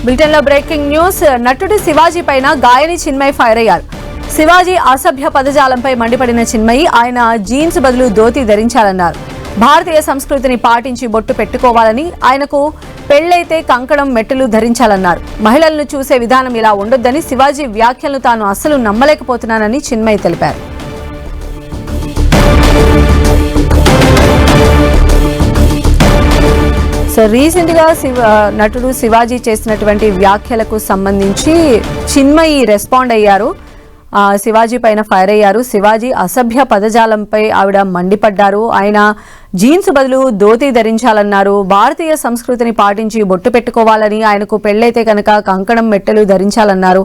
బ్రిటన్లో breaking news. నటుడు శివాజీ పైన గాయని చిన్మయి ఫైర్ అయ్యారు. శివాజీ అసభ్య పదజాలంపై మండిపడిన చిన్మయి ఆయన జీన్స్ బదులు ధోతీ ధరించాలన్నారు. భారతీయ సంస్కృతిని పాటించి బొట్టు పెట్టుకోవాలని, ఆయనకు పెళ్లైతే కంకణం మెట్టలు ధరించాలన్నారు. మహిళలను చూసే విధానం ఇలా ఉండొద్దని, శివాజీ వ్యాఖ్యలను తాను అస్సలు నమ్మలేకపోతున్నానని చిన్మయి తెలిపారు. సో రీసెంట్ గా నటుడు శివాజీ చేసినటువంటి వ్యాఖ్యలకు సంబంధించి చిన్మయి రెస్పాండ్ అయ్యారు. శివాజీ పైన ఫైర్ అయ్యారు. శివాజీ అసభ్య పదజాలంపై ఆవిడ మండిపడ్డారు. ఆయన జీన్స్ బదులు ధోతీ ధరించాలన్నారు. భారతీయ సంస్కృతిని పాటించి బొట్టు పెట్టుకోవాలని, ఆయనకు పెళ్లైతే కనుక కంకణం మెట్టలు ధరించాలన్నారు.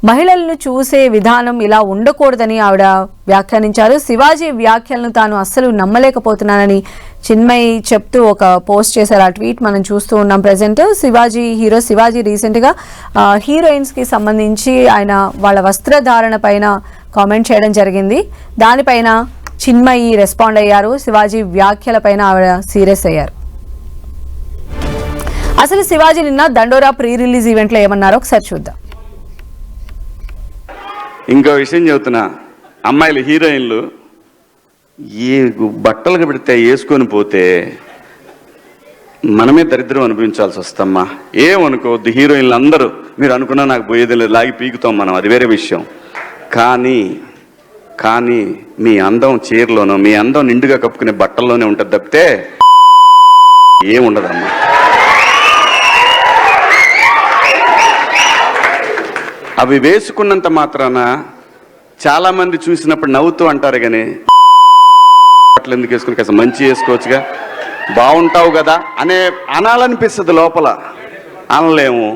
మహిళలను చూసే విధానం ఇలా ఉండకూడదని ఆవిడ వ్యాఖ్యానించారు. శివాజీ వ్యాఖ్యలను తాను అస్సలు నమ్మలేకపోతున్నానని చిన్మయి చెప్తూ ఒక పోస్ట్ చేశారు. ఆ ట్వీట్ మనం చూస్తూ ఉన్నాం ప్రెసెంట్. హీరో శివాజీ రీసెంట్ గా హీరోయిన్స్ కి సంబంధించి ఆయన వాళ్ళ వస్త్రధారణ పైన కామెంట్ చేయడం జరిగింది. దానిపైన చిన్మయి రెస్పాండ్ అయ్యారు. శివాజీ వ్యాఖ్యల పైన ఆవిడ సీరియస్ అయ్యారు. అసలు శివాజీ నిన్న దండోరా ప్రీ రిలీజ్ ఈవెంట్ లో ఏమన్నారో ఒకసారి చూద్దాం. ఇంకో విషయం చెబుతున్నా, అమ్మాయిలు హీరోయిన్లు ఏ బట్టలకు పెడితే వేసుకొని పోతే మనమే దరిద్రం అనిపించాల్సి వస్తమ్మా. ఏమనుకోవద్దు, హీరోయిన్లు అందరూ మీరు అనుకున్నా నాకు పోయేది లేదు, లాగి పీకుతాం మనం, అది వేరే విషయం. కానీ మీ అందం చీరలోనో, మీ అందం నిండుగా కప్పుకునే బట్టల్లోనే ఉంటుంది తప్పితే ఏముండదమ్మా. అవి వేసుకున్నంత మాత్రాన చాలా మంది చూసినప్పుడు నవ్వుతూ అంటారు, కానీ బట్టలు ఎందుకు వేసుకుని కాస్త మంచి వేసుకోవచ్చుగా, బాగుంటావు కదా అనాలనిపిస్తుంది. లోపల అనలేము.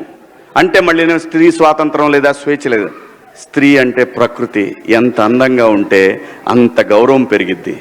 అంటే మళ్ళీ స్త్రీ స్వాతంత్రం లేదా, స్వేచ్ఛ లేదా. స్త్రీ అంటే ప్రకృతి, ఎంత అందంగా ఉంటే అంత గౌరవం పెరిగిద్ది.